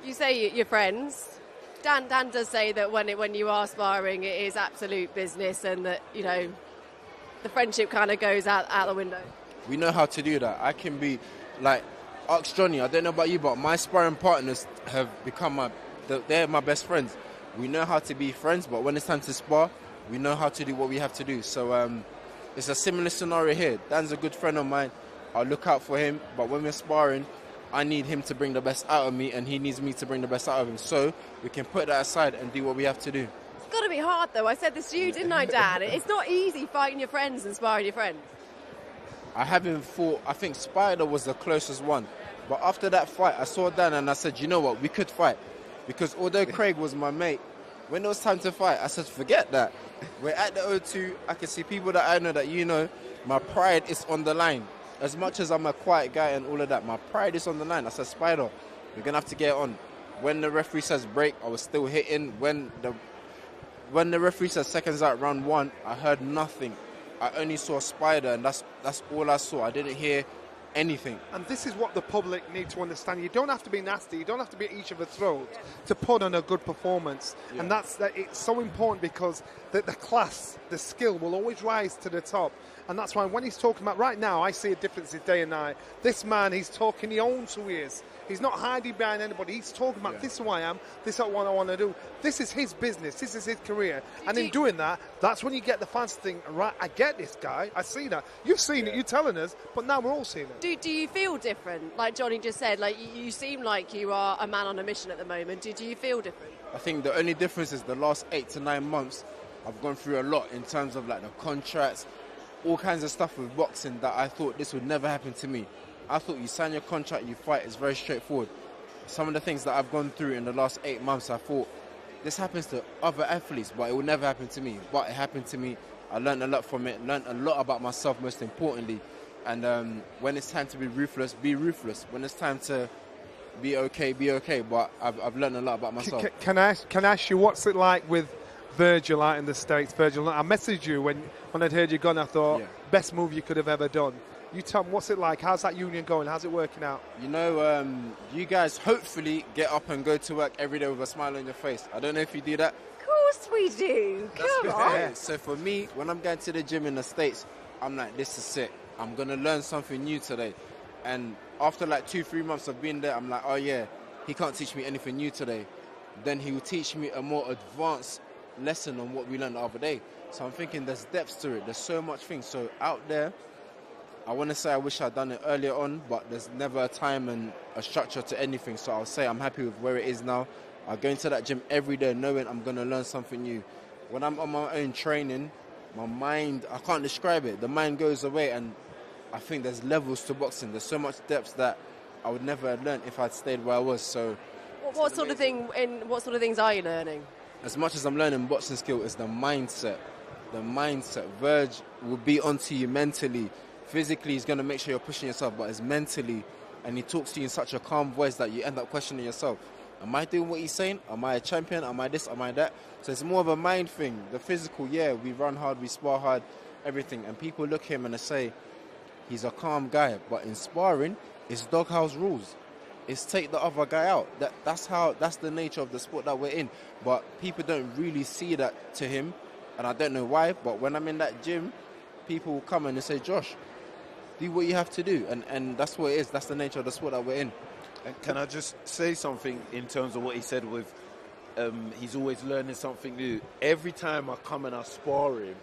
You say you're friends. Dan does say that when you are sparring, it is absolute business, and that the friendship kind of goes out the window. We know how to do that. I can be like, ask Johnny. I don't know about you, but my sparring partners have become they're my best friends. We know how to be friends, but when it's time to spar, we know how to do what we have to do. So it's a similar scenario here. Dan's a good friend of mine. I'll look out for him, but when we're sparring, I need him to bring the best out of me, and he needs me to bring the best out of him. So we can put that aside and do what we have to do. It's got to be hard, though. I said this to you, didn't I, Dan? It's not easy fighting your friends and sparring your friends. I haven't fought. I think Spider was the closest one. But after that fight, I saw Dan and I said, you know what, we could fight. Because although Craig was my mate, when it was time to fight, I said, forget that. We're at the O2. I can see people that I know that you know. My pride is on the line. As much as I'm a quiet guy and all of that, my pride is on the line. I said, Spider, we're going to have to get on. When the referee says break, I was still hitting. When the referee says seconds out, round 1, I heard nothing. I only saw Spider, and that's all I saw. I didn't hear anything. And this is what the public need to understand. You don't have to be nasty. You don't have to be at each other's throat to put on a good performance. Yeah. And it's so important because the class, the skill will always rise to the top. And that's why when he's talking about, right now, I see a difference in day and night. This man, he's talking, he owns who he is. He's not hiding behind anybody. He's talking about this is who I am, this is what I want to do. This is his business, this is his career. And in doing that, that's when you get the fans to think, right, I get this guy, I see that. You've seen it, you're telling us, but now we're all seeing it. Do you feel different? Like Johnny just said, like you seem like you are a man on a mission at the moment. Do you feel different? I think the only difference is the last 8 to 9 months, I've gone through a lot in terms of like the contracts, all kinds of stuff with boxing that I thought this would never happen to me. I thought you sign your contract, you fight, it's very straightforward. Some of the things that I've gone through in the last 8 months, I thought this happens to other athletes, but it will never happen to me. But it happened to me. I learned a lot from it, learned a lot about myself, most importantly. And when it's time to be ruthless, be ruthless. When it's time to be okay, be okay. But I've learned a lot about myself. Can I ask you, what's it like with Virgil out in the States? Virgil, I messaged you when I'd heard you gone. I thought, best move you could have ever done. You tell me, what's it like? How's that union going? How's it working out? You know, you guys hopefully get up and go to work every day with a smile on your face. I don't know if you do that. Of course we do. Come on. Yeah. So for me, when I'm going to the gym in the States, I'm like, this is it. I'm going to learn something new today. And after like 2-3 months of being there, I'm like, oh yeah, he can't teach me anything new today. Then he will teach me a more advanced lesson on what we learned the other day. So I'm thinking there's depth to it. There's so much things. So out there, I want to say I wish I'd done it earlier on, but there's never a time and a structure to anything. So I'll say I'm happy with where it is now. I go into that gym every day knowing I'm going to learn something new. When I'm on my own training, my mind, I can't describe it. The mind goes away, and I think there's levels to boxing. There's so much depth that I would never have learned if I'd stayed where I was. So, what sort of things are you learning? As much as I'm learning boxing skill, is the mindset. The mindset. Verge will be onto you mentally. Physically, he's going to make sure you're pushing yourself, but it's mentally, and he talks to you in such a calm voice that you end up questioning yourself. Am I doing what he's saying? Am I a champion? Am I this? Am I that? So it's more of a mind thing. The physical, yeah, we run hard, we spar hard, everything. And people look at him and they say, he's a calm guy. But in sparring, it's doghouse rules. It's take the other guy out. That's the nature of the sport that we're in. But people don't really see that to him, and I don't know why. But when I'm in that gym, people will come and they say, Josh, do what you have to do, and that's what it is. That's the nature of the sport that we're in. And can I just say something in terms of what he said with he's always learning something new. Every time I come and I spar him,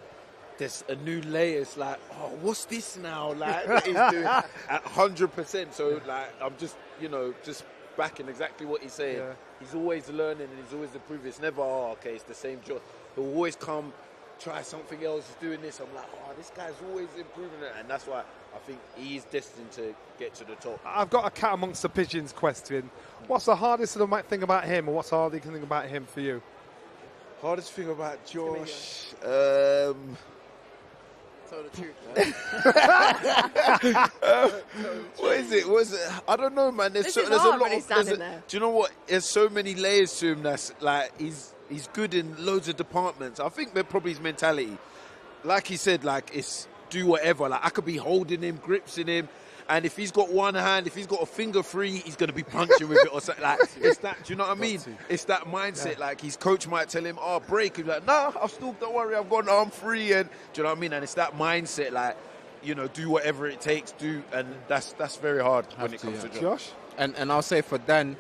there's a new layer. It's like, oh, what's this now? Like, what he's doing at 100%. So, like, I'm just, just backing exactly what he's saying. Yeah. He's always learning and he's always improving. It's never, okay, it's the same job. He'll always come, try something else, doing this. I'm like, oh, this guy's always improving it. And that's why I think he's destined to get to the top. I've got a cat amongst the pigeons question. What's the hardest thing about him, or what's the hardest thing about him for you? Hardest thing about Josh? Tell the truth, what is it? I don't know, man. There's a lot of. Do you know what? There's so many layers to him. That's like he's good in loads of departments. I think that probably his mentality. Like he said, like it's do whatever. Like I could be holding him, gripsing him, and if he's got one hand, if he's got a finger free, he's gonna be punching with it or something. Like it's that. Do you know what I mean? It's that mindset. Yeah. Like his coach might tell him, "Oh, break." He's like, "Nah, don't worry, I've got an arm free." And do you know what I mean? And it's that mindset, like do whatever it takes, and that's very hard when it comes to Josh. And I'll say for Dan,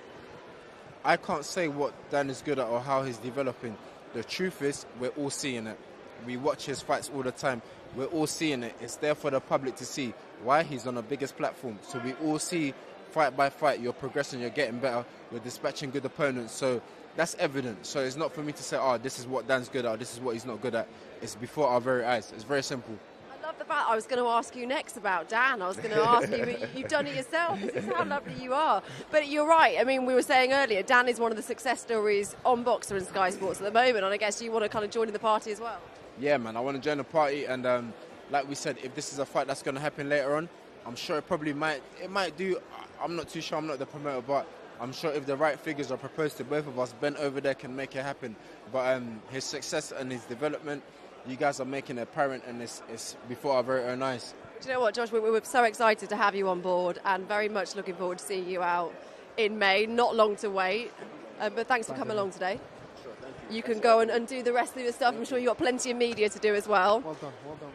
I can't say what Dan is good at or how he's developing. The truth is, we're all seeing it. We watch his fights all the time. We're all seeing it. It's there for the public to see. Why? He's on the biggest platform. So we all see fight by fight, you're progressing, you're getting better, you're dispatching good opponents. So that's evident. So it's not for me to say, oh, this is what Dan's good at, this is what he's not good at. It's before our very eyes. It's very simple. I love the fact I was going to ask you next about Dan. I was going to ask you, but you've done it yourself. This is how lovely you are. But you're right. I mean, we were saying earlier, Dan is one of the success stories on BOXXER and Sky Sports at the moment, and I guess you want to kind of join in the party as well. Yeah, man, I want to join the party, and like we said, if this is a fight that's going to happen later on, I'm sure it might do. I'm not too sure, I'm not the promoter, but I'm sure if the right figures are proposed to both of us, Ben over there can make it happen. But his success and his development, you guys are making it apparent, and it's before our very own eyes. Do you know what, Josh? We were so excited to have you on board, and very much looking forward to seeing you out in May. Not long to wait, but thanks for coming along today. Sure, thank you. You can go and do the rest of your stuff. I'm sure you've got plenty of media to do as well. Well done, man.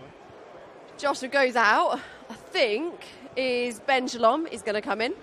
Joshua goes out. I think is Ben Shalom is going to come in.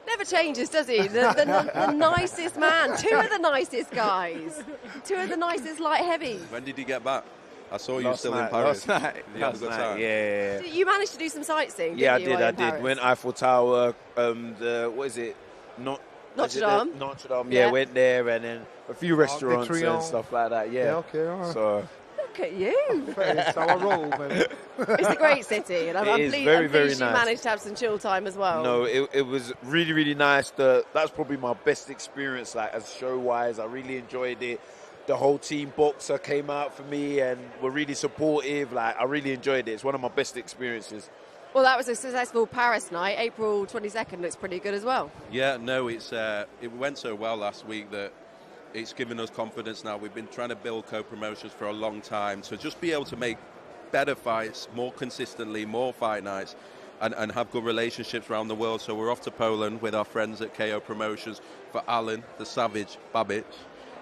Never changes, does he? The nicest man. Two of the nicest guys. Two of the nicest light heavies. When did you get back? I saw you still in Last Paris. night. You had a good time? Yeah. You managed to do some sightseeing, Yeah, didn't you, I did. Went Eiffel Tower, what is it? Notre Dame. Notre Dame, Yeah. went there, and then a few restaurants Triangle. and stuff like that, yeah. Yeah, okay, all right. So, Look at you. That's how I roll, baby. It's a great city, and I'm It is pleased, very, I'm very pleased you nice. managed to have some chill time as well. no, it was really, really nice. That's probably my best experience, like, as show-wise. I really enjoyed it. The whole team BOXXER came out for me and were really supportive. Like, I really enjoyed it. It's one of my best experiences. Well, that was a successful Paris night. April 22nd looks pretty good as well. Yeah, no, it went so well last week that it's given us confidence now. We've been trying to build co-promotions for a long time. So just be able to make better fights more consistently, more fight nights, and have good relationships around the world. So we're off to Poland with our friends at KO Promotions for Alan, the Savage, Babic,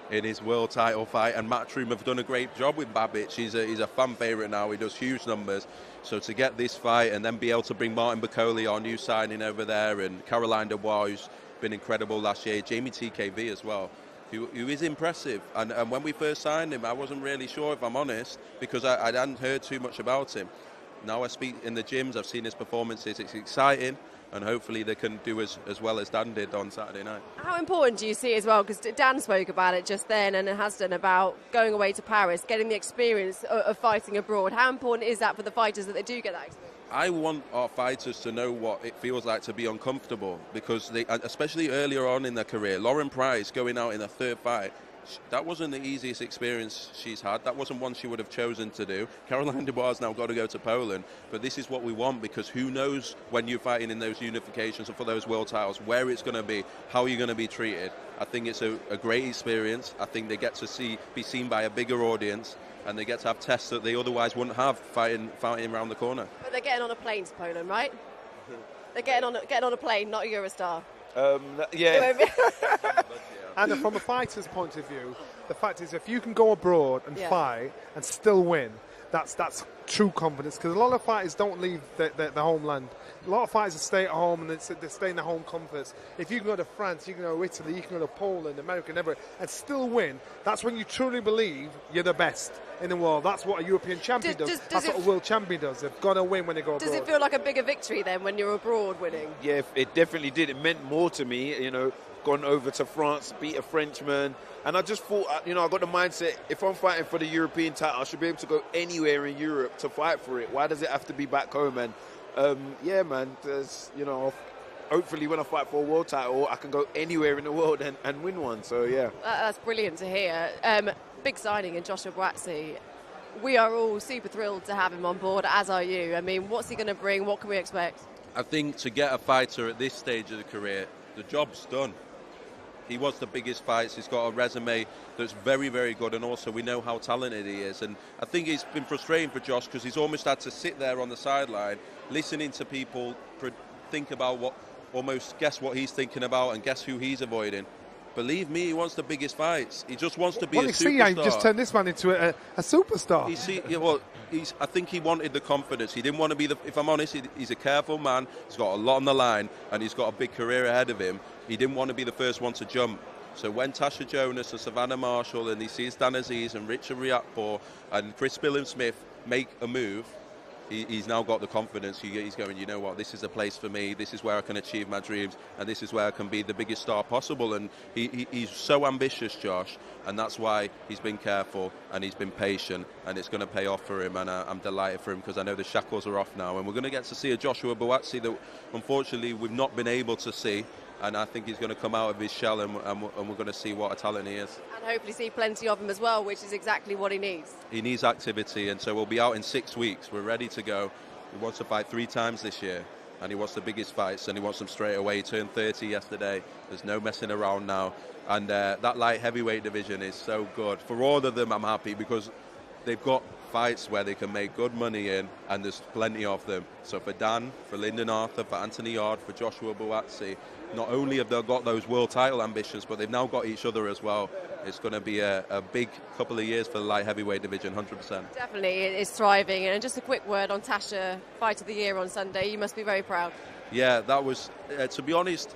in his world title fight. And Matchroom have done a great job with Babic. He's a fan favourite now. He does huge numbers. So to get this fight and then be able to bring Martin Bacoli, our new signing over there, and Caroline Dubois, who's been incredible last year, Jamie TKV as well, who is impressive. And when we first signed him, I wasn't really sure, if I'm honest, because I hadn't heard too much about him. Now I speak in the gyms, I've seen his performances, it's exciting, and hopefully they can do as well as Dan did on Saturday night. How important do you see as well, because Dan spoke about it just then and has done, about going away to Paris, getting the experience of fighting abroad. How important is that for the fighters that they do get that experience? I want our fighters to know what it feels like to be uncomfortable, because they, especially earlier on in their career, Lauren Price going out in her third fight, that wasn't the easiest experience she's had. That wasn't one she would have chosen to do. Caroline Dubois now got to go to Poland, but this is what we want, because who knows when you're fighting in those unifications or for those world titles, where it's going to be, how you're going to be treated. I think it's a great experience. I think they get to be seen by a bigger audience, and they get to have tests that they otherwise wouldn't have fighting around the corner. But they're getting on a plane to Poland, right? They're getting on a plane, not a Eurostar. Yeah. And from a fighter's point of view, the fact is, if you can go abroad and fight and still win, that's true confidence. Because a lot of fighters don't leave the homeland. A lot of fighters stay at home and they stay in their home comforts. If you can go to France, you can go to Italy, you can go to Poland, America, and everywhere, and still win, that's when you truly believe you're the best in the world. That's what a European champion does. That's what a world champion does. They've got to win when they go abroad. Does it feel like a bigger victory then when you're abroad winning? Yeah, it definitely did. It meant more to me, gone over to France, beat a Frenchman. And I just thought, I got the mindset, if I'm fighting for the European title, I should be able to go anywhere in Europe to fight for it. Why does it have to be back home? And, yeah, man, hopefully when I fight for a world title, I can go anywhere in the world and win one. So, yeah. That's brilliant to hear. Big signing in Joshua Buatsi. We are all super thrilled to have him on board, as are you. I mean, what's he going to bring? What can we expect? I think to get a fighter at this stage of the career, the job's done. He was the biggest fights. He's got a resume that's very, very good, and also we know how talented he is. And I think it's been frustrating for Josh, because he's almost had to sit there on the sideline, listening to people think about almost guess what he's thinking about and guess who he's avoiding. Believe me, he wants the biggest fights. He just wants to be a superstar. You just turned this man into a superstar. I think he wanted the confidence. He didn't want to be if I'm honest, he's a careful man. He's got a lot on the line, and he's got a big career ahead of him. He didn't want to be the first one to jump. So when Tasha Jonas and Savannah Marshall and he sees Dan Aziz and Richard Riakporhe and Chris Billham-Smith make a move, he's now got the confidence. He's going, you know what, this is a place for me. This is where I can achieve my dreams, and this is where I can be the biggest star possible. And he's so ambitious, Josh, and that's why he's been careful and he's been patient, and it's going to pay off for him. And I'm delighted for him because I know the shackles are off now, and we're going to get to see a Joshua Buatsi that unfortunately we've not been able to see. And I think he's going to come out of his shell, and we're going to see what a talent he is. And hopefully see plenty of him as well, which is exactly what he needs. He needs activity, and so we'll be out in 6 weeks. We're ready to go. He wants to fight 3 times this year, and he wants the biggest fights, and he wants them straight away. He turned 30 yesterday. There's no messing around now. And that light heavyweight division is so good. For all of them, I'm happy because they've got fights where they can make good money in, and there's plenty of them. So for Dan, for Lyndon Arthur, for Anthony Yard, for Joshua Buatsi, not only have they got those world title ambitions, but they've now got each other as well. It's going to be a big couple of years for the light heavyweight division, 100%. Definitely, it's thriving. And just a quick word on Tasha, Fight of the Year on Sunday. You must be very proud. Yeah, that was, to be honest,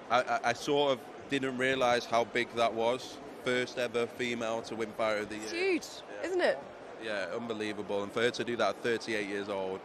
I sort of didn't realise how big that was. First ever female to win Fight of the Year. It's huge, isn't it? Yeah, unbelievable. And for her to do that at 38 years old,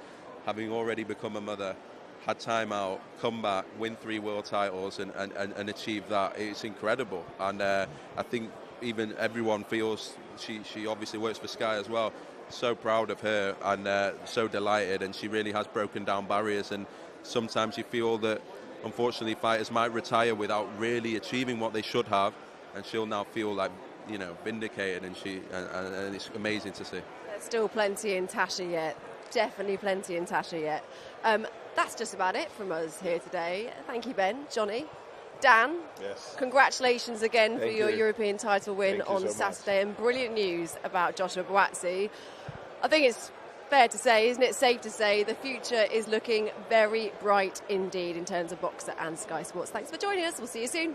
having already become a mother, had time out, come back, win 3 world titles and achieve that, it's incredible. And I think even everyone feels, she obviously works for Sky as well, so proud of her and so delighted, and she really has broken down barriers. And sometimes you feel that unfortunately fighters might retire without really achieving what they should have, and she'll now feel like, you know, vindicated, and and it's amazing to see. There's still plenty in Tasha yet. Definitely plenty in Tasha yet. That's just about it from us here today. Thank you, Ben, Johnny, Dan. Yes. Congratulations again for your you. European title win on Saturday, and brilliant news about Joshua Buatsi. I think it's fair to say, isn't it, safe to say, the future is looking very bright indeed in terms of BOXXER and Sky Sports. Thanks for joining us. We'll see you soon.